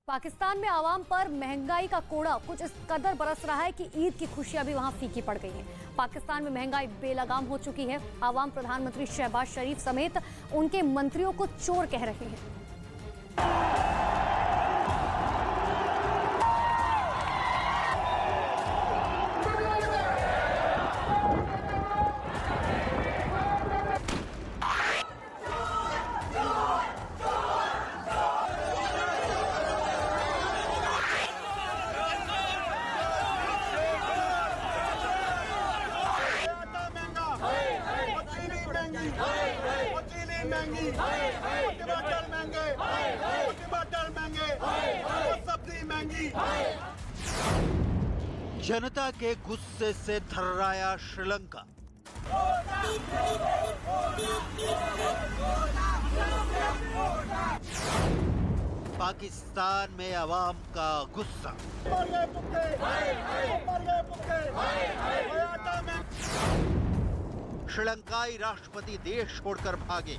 पाकिस्तान में आवाम पर महंगाई का कोड़ा कुछ इस कदर बरस रहा है कि ईद की खुशियां भी वहां फीकी पड़ गई हैं। पाकिस्तान में महंगाई बेलगाम हो चुकी है। आवाम प्रधानमंत्री शहबाज शरीफ समेत उनके मंत्रियों को चोर कह रहे हैं। जनता के गुस्से से थर्राया श्रीलंका। पाकिस्तान में अवाम का गुस्सा। श्रीलंकाई राष्ट्रपति देश छोड़कर भागे।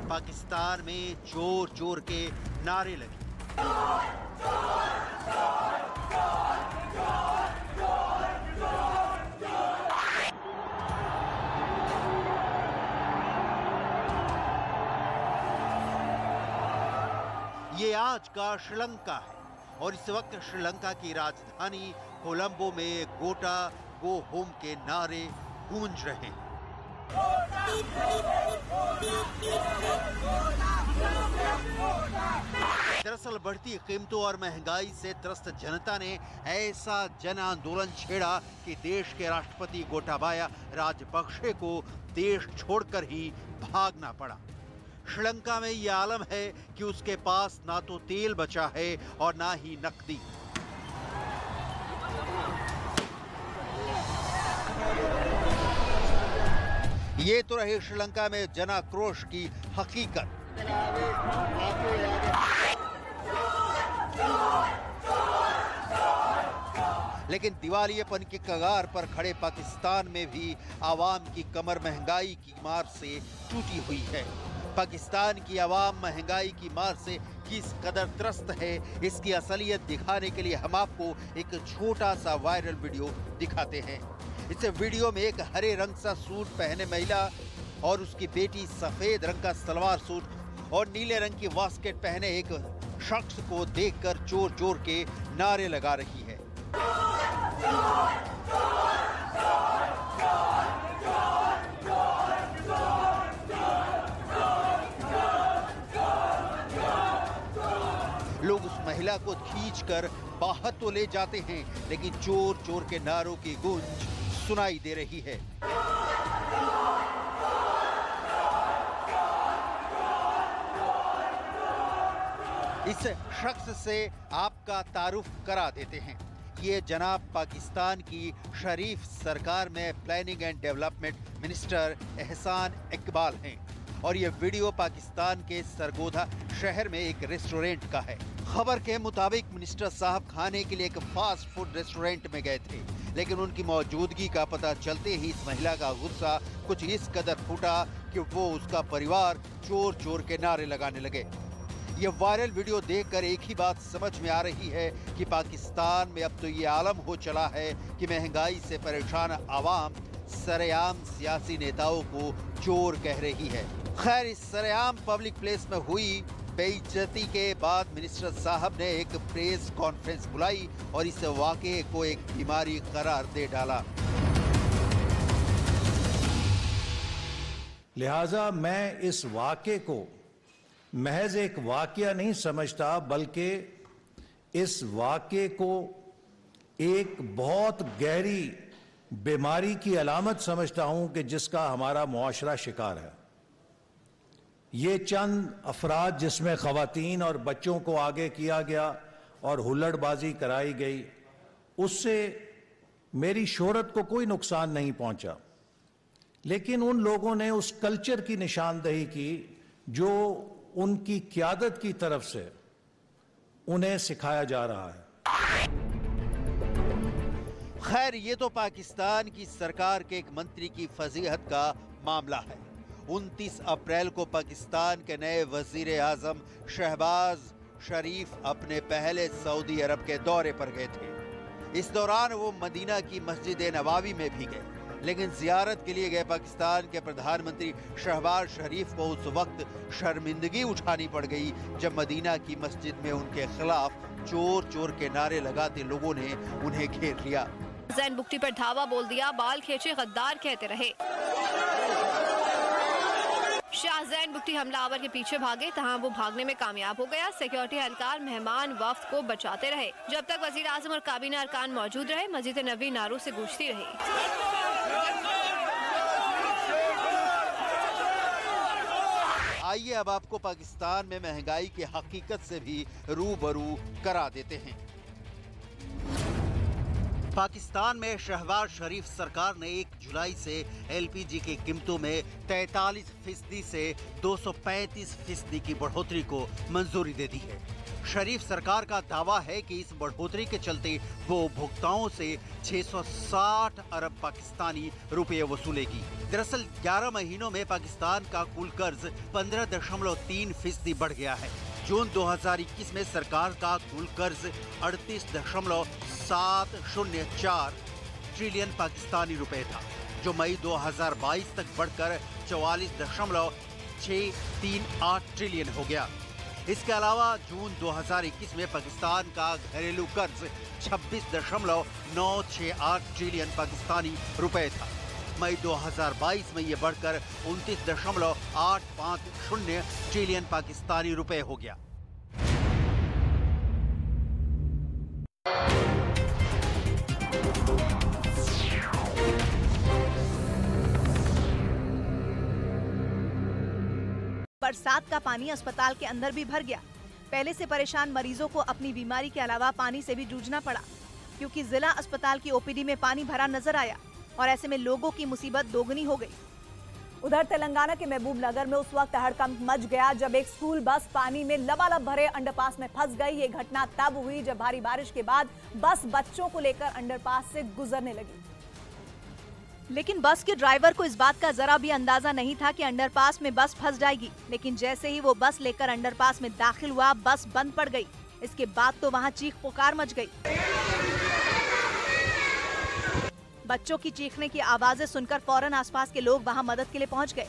पाकिस्तान में जोर जोर के नारे लगे। ये आज का श्रीलंका है और इस वक्त श्रीलंका की राजधानी कोलंबो में गोटा गो होम के नारे गूंज रहे हैं। दरअसल बढ़ती कीमतों और महंगाई से त्रस्त जनता ने ऐसा जन आंदोलन छेड़ा कि देश के राष्ट्रपति गोटाबाया राजपक्षे को देश छोड़कर ही भागना पड़ा। श्रीलंका में यह आलम है कि उसके पास ना तो तेल बचा है और ना ही नकदी। ये तो रहे श्रीलंका में जनाक्रोश की हकीकत। लेकिन दिवालियेपन के कगार पर खड़े पाकिस्तान में भी आवाम की कमर महंगाई की मार से टूटी हुई है। पाकिस्तान की आवाम महंगाई की मार से किस कदर त्रस्त है, इसकी असलियत दिखाने के लिए हम आपको एक छोटा सा वायरल वीडियो दिखाते हैं। इस वीडियो में एक हरे रंग सा सूट पहने महिला और उसकी बेटी सफेद रंग का सलवार सूट और नीले रंग की वास्केट पहने एक शख्स को देखकर जोर जोर के नारे लगा रही है। लोग उस महिला को खींचकर बाहर तो ले जाते हैं, लेकिन जोर जोर के नारों की गूंज सुनाई दे रही है। इस शख्स से आपका तारुफ करा देते हैं। ये जनाब पाकिस्तान की शरीफ सरकार में प्लानिंग एंड डेवलपमेंट मिनिस्टर एहसान इकबाल हैं और ये वीडियो पाकिस्तान के सरगोधा शहर में एक रेस्टोरेंट का है। खबर के मुताबिक मिनिस्टर साहब खाने के लिए एक फास्ट फूड रेस्टोरेंट में गए थे, लेकिन उनकी मौजूदगी का पता चलते ही इस महिला का गुस्सा कुछ इस कदर फूटा कि वो उसका परिवार जोर जोर के नारे लगाने लगे। ये वायरल वीडियो देखकर एक ही बात समझ में आ रही है कि पाकिस्तान में अब तो ये आलम हो चला है कि महंगाई से परेशान आवाम सरेआम सियासी नेताओं को चोर कह रही है। खैर, इस सरेआम पब्लिक प्लेस में हुई बेइज्जती के बाद मिनिस्टर साहब ने एक प्रेस कॉन्फ्रेंस बुलाई और इस वाकये को एक बीमारी करार दे डाला। लिहाजा मैं इस वाकये को महज एक वाकया नहीं समझता, बल्कि इस वाकये को एक बहुत गहरी बीमारी की अलामत समझता हूं कि जिसका हमारा मुआशरा शिकार है। ये चंद अफराद जिसमें खवातीन और बच्चों को आगे किया गया और हुल्लड़बाजी कराई गई, उससे मेरी शोहरत को कोई नुकसान नहीं पहुंचा, लेकिन उन लोगों ने उस कल्चर की निशानदेही की जो उनकी क़यादत की तरफ से उन्हें सिखाया जा रहा है। खैर, ये तो पाकिस्तान की सरकार के एक मंत्री की फजीहत का मामला है 29 अप्रैल को पाकिस्तान के नए वजीर आजम शहबाज शरीफ अपने पहले सऊदी अरब के दौरे पर गए थे। इस दौरान वो मदीना की मस्जिद नबावी में भी गए, लेकिन जियारत के लिए गए पाकिस्तान के प्रधानमंत्री शहबाज शरीफ को उस वक्त शर्मिंदगी उठानी पड़ गई जब मदीना की मस्जिद में उनके खिलाफ चोर चोर के नारे लगाते लोगों ने उन्हें घेर लिया। जैन बुख्ती पर धावा बोल दिया, बाल खींचे गद्दार कहते रहे। शाहजैन बुख्ती हमलावर के पीछे भागे, तहां वो भागने में कामयाब हो गया। सिक्योरिटी एहलकार मेहमान वफ्द को बचाते रहे। जब तक वजीर आजम और काबीना अरकान मौजूद रहे, मस्जिद नबी नारों से गूंजती रही। आइए अब आपको पाकिस्तान में महंगाई की हकीकत से भी रूबरू करा देते हैं। पाकिस्तान में शहबाज शरीफ सरकार ने 1 जुलाई से एलपीजी की कीमतों में 43% से 235% की बढ़ोतरी को मंजूरी दे दी है। शरीफ सरकार का दावा है कि इस बढ़ोतरी के चलते वो उपभोक्ताओं से 660 अरब पाकिस्तानी रुपए वसूलेगी। दरअसल 11 महीनों में पाकिस्तान का कुल कर्ज 15.3% बढ़ गया है। जून 2021 में सरकार का कुल कर्ज 38.704 ट्रिलियन पाकिस्तानी रुपए था, जो मई 2022 तक बढ़कर 44.638 ट्रिलियन हो गया। इसके अलावा जून 2021 में पाकिस्तान का घरेलू कर्ज 26.968 ट्रिलियन पाकिस्तानी रुपए था। मई 2022 में ये बढ़कर 29.850 ट्रिलियन पाकिस्तानी रुपए हो गया। बरसात का पानी अस्पताल के अंदर भी भर गया। पहले से परेशान मरीजों को अपनी बीमारी के अलावा पानी से भी जूझना पड़ा, क्योंकि जिला अस्पताल की ओपीडी में पानी भरा नजर आया और ऐसे में लोगों की मुसीबत दोगुनी हो गई। उधर तेलंगाना के महबूब नगर में उस वक्त हड़कंप मच गया जब एक स्कूल बस पानी में लबालब भरे अंडरपास में फंस गई। ये घटना तब हुई जब भारी बारिश के बाद बस बच्चों को लेकर अंडरपास से गुजरने लगी। लेकिन बस के ड्राइवर को इस बात का जरा भी अंदाजा नहीं था कि अंडरपास में बस फंस जाएगी। लेकिन जैसे ही वो बस लेकर अंडरपास में दाखिल हुआ, बस बंद पड़ गई। इसके बाद तो वहाँ चीख पुकार मच गई। बच्चों की चीखने की आवाजें सुनकर फौरन आसपास के लोग वहां मदद के लिए पहुंच गए।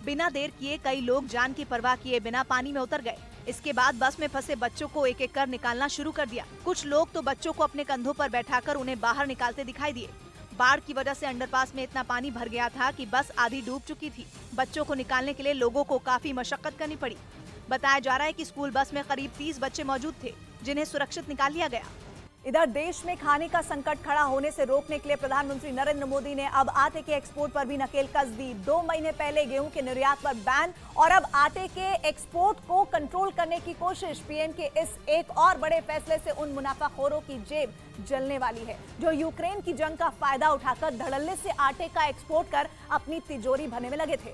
बिना देर किए कई लोग जान की परवाह किए बिना पानी में उतर गए। इसके बाद बस में फंसे बच्चों को एक एक कर निकालना शुरू कर दिया। कुछ लोग तो बच्चों को अपने कंधों पर बैठाकर उन्हें बाहर निकालते दिखाई दिए। बाढ़ की वजह से अंडरपास में इतना पानी भर गया था कि बस आधी डूब चुकी थी। बच्चों को निकालने के लिए लोगों को काफी मशक्कत करनी पड़ी। बताया जा रहा है कि स्कूल बस में करीब 30 बच्चे मौजूद थे, जिन्हें सुरक्षित निकाल लिया गया। इधर देश में खाने का संकट खड़ा होने से रोकने के लिए प्रधानमंत्री नरेंद्र मोदी ने अब आटे के एक्सपोर्ट पर भी नकेल कस दी। 2 महीने पहले गेहूं के निर्यात पर बैन और अब आटे के एक्सपोर्ट को कंट्रोल करने की कोशिश। पीएम के इस एक और बड़े फैसले से उन मुनाफाखोरों की जेब जलने वाली है जो यूक्रेन की जंग का फायदा उठाकर धड़ल्ले से आटे का एक्सपोर्ट कर अपनी तिजोरी भरने में लगे थे।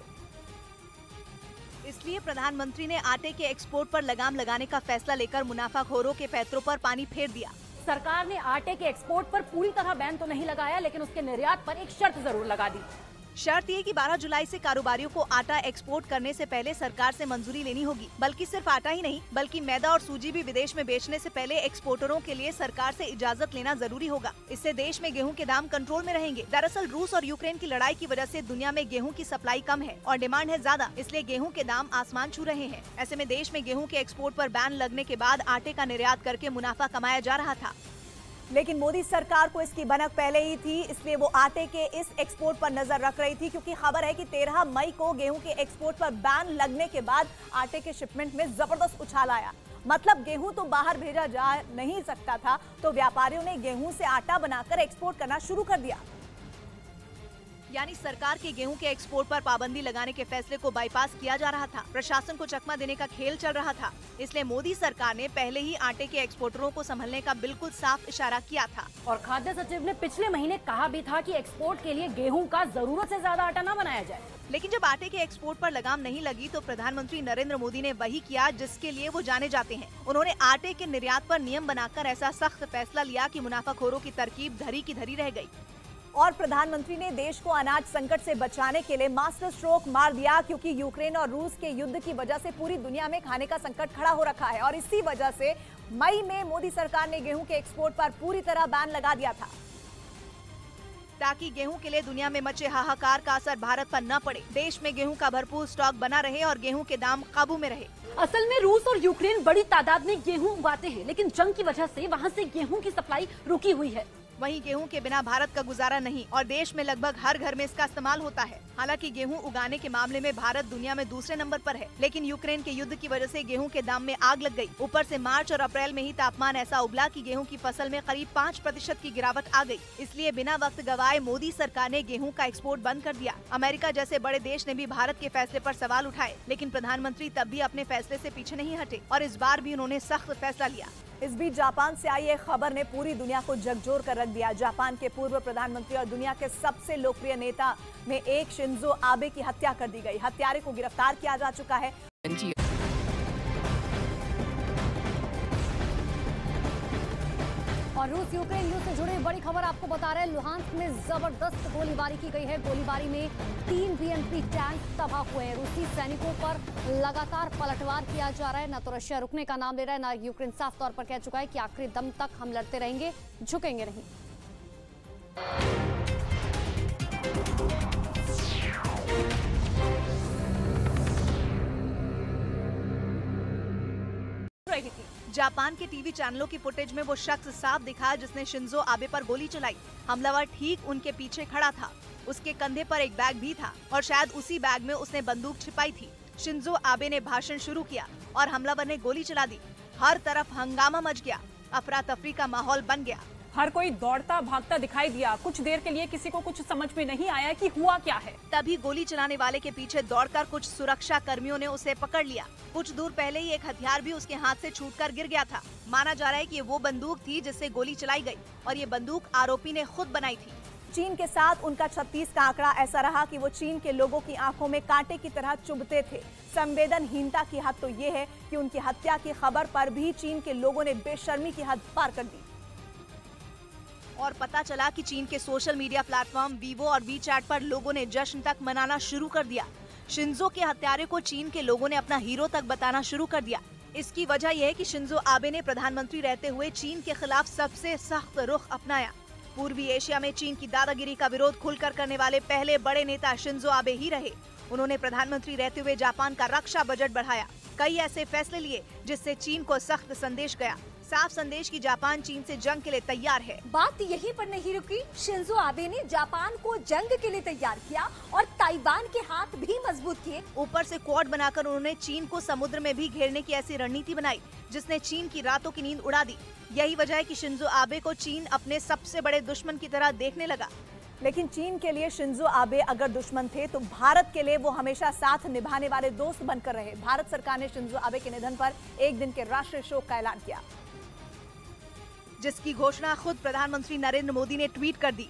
इसलिए प्रधानमंत्री ने आटे के एक्सपोर्ट पर लगाम लगाने का फैसला लेकर मुनाफाखोरों के पैतरों पर पानी फेर दिया। सरकार ने आटे के एक्सपोर्ट पर पूरी तरह बैन तो नहीं लगाया, लेकिन उसके निर्यात पर एक शर्त जरूर लगा दी। शर्त ये कि 12 जुलाई से कारोबारियों को आटा एक्सपोर्ट करने से पहले सरकार से मंजूरी लेनी होगी। बल्कि सिर्फ आटा ही नहीं, बल्कि मैदा और सूजी भी विदेश में बेचने से पहले एक्सपोर्टरों के लिए सरकार से इजाजत लेना जरूरी होगा। इससे देश में गेहूं के दाम कंट्रोल में रहेंगे। दरअसल रूस और यूक्रेन की लड़ाई की वजह से दुनिया में गेहूं की सप्लाई कम है और डिमांड है ज्यादा, इसलिए गेहूं के दाम आसमान छू रहे हैं। ऐसे में देश में गेहूं के एक्सपोर्ट पर बैन लगने के बाद आटे का निर्यात करके मुनाफा कमाया जा रहा था। लेकिन मोदी सरकार को इसकी भनक पहले ही थी, इसलिए वो आटे के इस एक्सपोर्ट पर नजर रख रही थी, क्योंकि खबर है कि 13 मई को गेहूं के एक्सपोर्ट पर बैन लगने के बाद आटे के शिपमेंट में जबरदस्त उछाल आया। मतलब गेहूं तो बाहर भेजा जा नहीं सकता था, तो व्यापारियों ने गेहूं से आटा बनाकर एक्सपोर्ट करना शुरू कर दिया। यानी सरकार के गेहूं के एक्सपोर्ट पर पाबंदी लगाने के फैसले को बाईपास किया जा रहा था। प्रशासन को चकमा देने का खेल चल रहा था। इसलिए मोदी सरकार ने पहले ही आटे के एक्सपोर्टरों को संभलने का बिल्कुल साफ इशारा किया था। और खाद्य सचिव ने पिछले महीने कहा भी था कि एक्सपोर्ट के लिए गेहूं का जरूरत से ज्यादा आटा न बनाया जाए। लेकिन जब आटे के एक्सपोर्ट पर लगाम नहीं लगी तो प्रधानमंत्री नरेंद्र मोदी ने वही किया जिसके लिए वो जाने जाते हैं। उन्होंने आटे के निर्यात पर नियम बनाकर ऐसा सख्त फैसला लिया कि मुनाफाखोरों की तरकीब धरी की धरी रह गई। और प्रधानमंत्री ने देश को अनाज संकट से बचाने के लिए मास्टर स्ट्रोक मार दिया, क्योंकि यूक्रेन और रूस के युद्ध की वजह से पूरी दुनिया में खाने का संकट खड़ा हो रखा है और इसी वजह से मई में मोदी सरकार ने गेहूं के एक्सपोर्ट पर पूरी तरह बैन लगा दिया था, ताकि गेहूं के लिए दुनिया में मचे हाहाकार का असर भारत पर न पड़े, देश में गेहूं का भरपूर स्टॉक बना रहे और गेहूं के दाम काबू में रहे। असल में रूस और यूक्रेन बड़ी तादाद में गेहूं उगाते हैं, लेकिन जंग की वजह से वहां से गेहूं की सप्लाई रुकी हुई है। वहीं गेहूं के बिना भारत का गुजारा नहीं और देश में लगभग हर घर में इसका इस्तेमाल होता है। हालांकि गेहूं उगाने के मामले में भारत दुनिया में दूसरे नंबर पर है, लेकिन यूक्रेन के युद्ध की वजह से गेहूं के दाम में आग लग गई। ऊपर से मार्च और अप्रैल में ही तापमान ऐसा उबला कि गेहूं की फसल में करीब 5% की गिरावट आ गई। इसलिए बिना वक्त गवाए मोदी सरकार ने गेहूं का एक्सपोर्ट बंद कर दिया। अमेरिका जैसे बड़े देश ने भी भारत के फैसले पर सवाल उठाए, लेकिन प्रधानमंत्री तब भी अपने फैसले से पीछे नहीं हटे और इस बार भी उन्होंने सख्त फैसला लिया। इस बीच जापान से आई एक खबर ने पूरी दुनिया को झकझोर कर रख दिया। जापान के पूर्व प्रधानमंत्री और दुनिया के सबसे लोकप्रिय नेता में एक शिंजो आबे की हत्या कर दी गई। हत्यारे को गिरफ्तार किया जा चुका है। और रूस यूक्रेन युद्ध से जुड़ी बड़ी खबर आपको बता रहे हैं। लुहांस्क में जबरदस्त गोलीबारी की गई है। गोलीबारी में 3 बीएमपी टैंक तबाह हुए हैं। रूसी सैनिकों पर लगातार पलटवार किया जा रहा है। न तो रशिया रुकने का नाम ले रहा है, न यूक्रेन साफ तौर पर कह चुका है कि आखिरी दम तक हम लड़ते रहेंगे, झुकेंगे नहीं। जापान के टीवी चैनलों की फुटेज में वो शख्स साफ दिखा जिसने शिंजो आबे पर गोली चलाई। हमलावर ठीक उनके पीछे खड़ा था। उसके कंधे पर एक बैग भी था और शायद उसी बैग में उसने बंदूक छिपाई थी। शिंजो आबे ने भाषण शुरू किया और हमलावर ने गोली चला दी। हर तरफ हंगामा मच गया, अफरा तफरी का माहौल बन गया। हर कोई दौड़ता भागता दिखाई दिया। कुछ देर के लिए किसी को कुछ समझ में नहीं आया कि हुआ क्या है। तभी गोली चलाने वाले के पीछे दौड़कर कुछ सुरक्षा कर्मियों ने उसे पकड़ लिया। कुछ दूर पहले ही एक हथियार भी उसके हाथ से छूटकर गिर गया था। माना जा रहा है कि ये वो बंदूक थी जिससे गोली चलाई गई और ये बंदूक आरोपी ने खुद बनाई थी। चीन के साथ उनका 36 का आंकड़ा ऐसा रहा कि वो चीन के लोगों की आंखों में कांटे की तरह चुभते थे। संवेदनहीनता की हद तो ये है कि उनकी हत्या की खबर पर भी चीन के लोगों ने बेशर्मी की हद पार कर दी। और पता चला कि चीन के सोशल मीडिया प्लेटफॉर्म वीवो और वीचैट पर लोगों ने जश्न तक मनाना शुरू कर दिया। शिंजो के हत्यारे को चीन के लोगों ने अपना हीरो तक बताना शुरू कर दिया। इसकी वजह यह है कि शिंजो आबे ने प्रधानमंत्री रहते हुए चीन के खिलाफ सबसे सख्त रुख अपनाया। पूर्वी एशिया में चीन की दादागिरी का विरोध खुलकर करने वाले पहले बड़े नेता शिंजो आबे ही रहे। उन्होंने प्रधानमंत्री रहते हुए जापान का रक्षा बजट बढ़ाया। कई ऐसे फैसले लिए जिससे चीन को सख्त संदेश गया। साफ संदेश की जापान चीन से जंग के लिए तैयार है। बात यहीं पर नहीं रुकी। शिंजो आबे ने जापान को जंग के लिए तैयार किया और ताइवान के हाथ भी मजबूत किए। ऊपर से क्वाड बनाकर उन्होंने चीन को समुद्र में भी घेरने की ऐसी रणनीति बनाई जिसने चीन की रातों की नींद उड़ा दी। यही वजह है कि शिंजो आबे को चीन अपने सबसे बड़े दुश्मन की तरह देखने लगा। लेकिन चीन के लिए शिंजो आबे अगर दुश्मन थे तो भारत के लिए वो हमेशा साथ निभाने वाले दोस्त बनकर रहे। भारत सरकार ने शिंजो आबे के निधन पर एक दिन के राष्ट्रीय शोक का ऐलान किया, जिसकी घोषणा खुद प्रधानमंत्री नरेंद्र मोदी ने ट्वीट कर दी।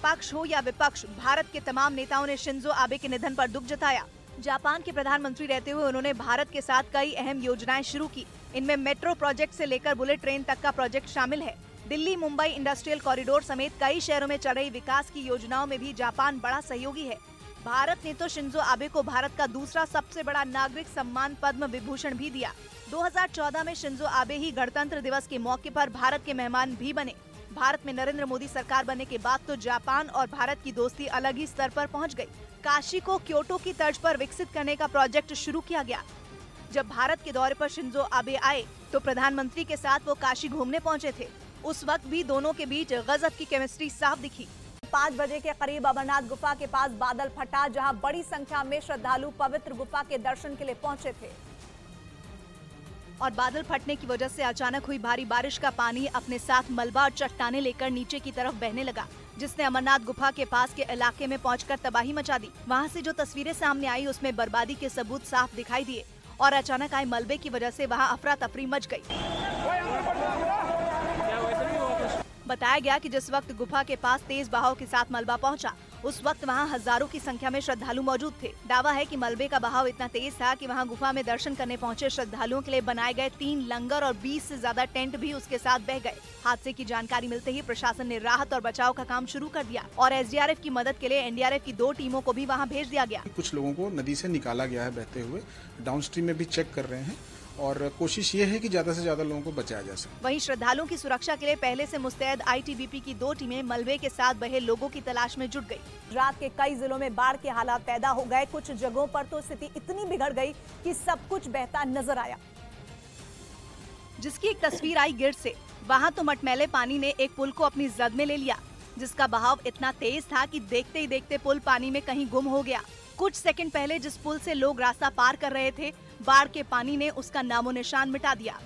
पक्ष हो या विपक्ष, भारत के तमाम नेताओं ने शिंजो आबे के निधन पर दुख जताया। जापान के प्रधानमंत्री रहते हुए उन्होंने भारत के साथ कई अहम योजनाएं शुरू की। इनमें मेट्रो प्रोजेक्ट से लेकर बुलेट ट्रेन तक का प्रोजेक्ट शामिल है। दिल्ली मुंबई इंडस्ट्रियल कॉरिडोर समेत कई शहरों में चल रही विकास की योजनाओं में भी जापान बड़ा सहयोगी है। भारत ने तो शिंजो आबे को भारत का दूसरा सबसे बड़ा नागरिक सम्मान पद्म विभूषण भी दिया। 2014 में शिंजो आबे ही गणतंत्र दिवस के मौके पर भारत के मेहमान भी बने। भारत में नरेंद्र मोदी सरकार बनने के बाद तो जापान और भारत की दोस्ती अलग ही स्तर पर पहुंच गई। काशी को क्योटो की तर्ज पर विकसित करने का प्रोजेक्ट शुरू किया गया। जब भारत के दौरे पर शिंजो आबे आए तो प्रधानमंत्री के साथ वो काशी घूमने पहुंचे थे। उस वक्त भी दोनों के बीच गजब की केमिस्ट्री साफ दिखी। 5 बजे के करीब अमरनाथ गुफा के पास बादल फटा, जहां बड़ी संख्या में श्रद्धालु पवित्र गुफा के दर्शन के लिए पहुंचे थे। और बादल फटने की वजह से अचानक हुई भारी बारिश का पानी अपने साथ मलबा और चट्टानें लेकर नीचे की तरफ बहने लगा, जिसने अमरनाथ गुफा के पास के इलाके में पहुंचकर तबाही मचा दी। वहां से जो तस्वीरें सामने आई उसमें बर्बादी के सबूत साफ दिखाई दिए और अचानक आए मलबे की वजह से वहां अफरा तफरी मच गई। बताया गया कि जिस वक्त गुफा के पास तेज बहाव के साथ मलबा पहुंचा, उस वक्त वहां हजारों की संख्या में श्रद्धालु मौजूद थे। दावा है कि मलबे का बहाव इतना तेज था कि वहां गुफा में दर्शन करने पहुंचे श्रद्धालुओं के लिए बनाए गए 3 लंगर और 20 से ज्यादा टेंट भी उसके साथ बह गए। हादसे की जानकारी मिलते ही प्रशासन ने राहत और बचाव का काम शुरू कर दिया और एसडीआरएफ की मदद के लिए एनडीआरएफ की 2 टीमों को भी वहां भेज दिया गया। कुछ लोगों को नदी से निकाला गया है बहते हुए, डाउनस्ट्रीम में भी चेक कर रहे हैं और कोशिश ये है कि ज्यादा से ज्यादा लोगों को बचाया जा सके। वहीं श्रद्धालुओं की सुरक्षा के लिए पहले से मुस्तैद आईटीबीपी की 2 टीमें मलबे के साथ बहे लोगों की तलाश में जुट गई। गुजरात के कई जिलों में बाढ़ के हालात पैदा हो गए। कुछ जगहों पर तो स्थिति इतनी बिगड़ गई कि सब कुछ बहता नजर आया। जिसकी एक तस्वीर आई गिर से। वहां तो मटमैले पानी ने एक पुल को अपनी जद में ले लिया, जिसका बहाव इतना तेज था कि देखते ही देखते पुल पानी में कहीं गुम हो गया। कुछ सेकंड पहले जिस पुल से लोग रास्ता पार कर रहे थे, बाढ़ के पानी ने उसका नामो निशान मिटा दिया।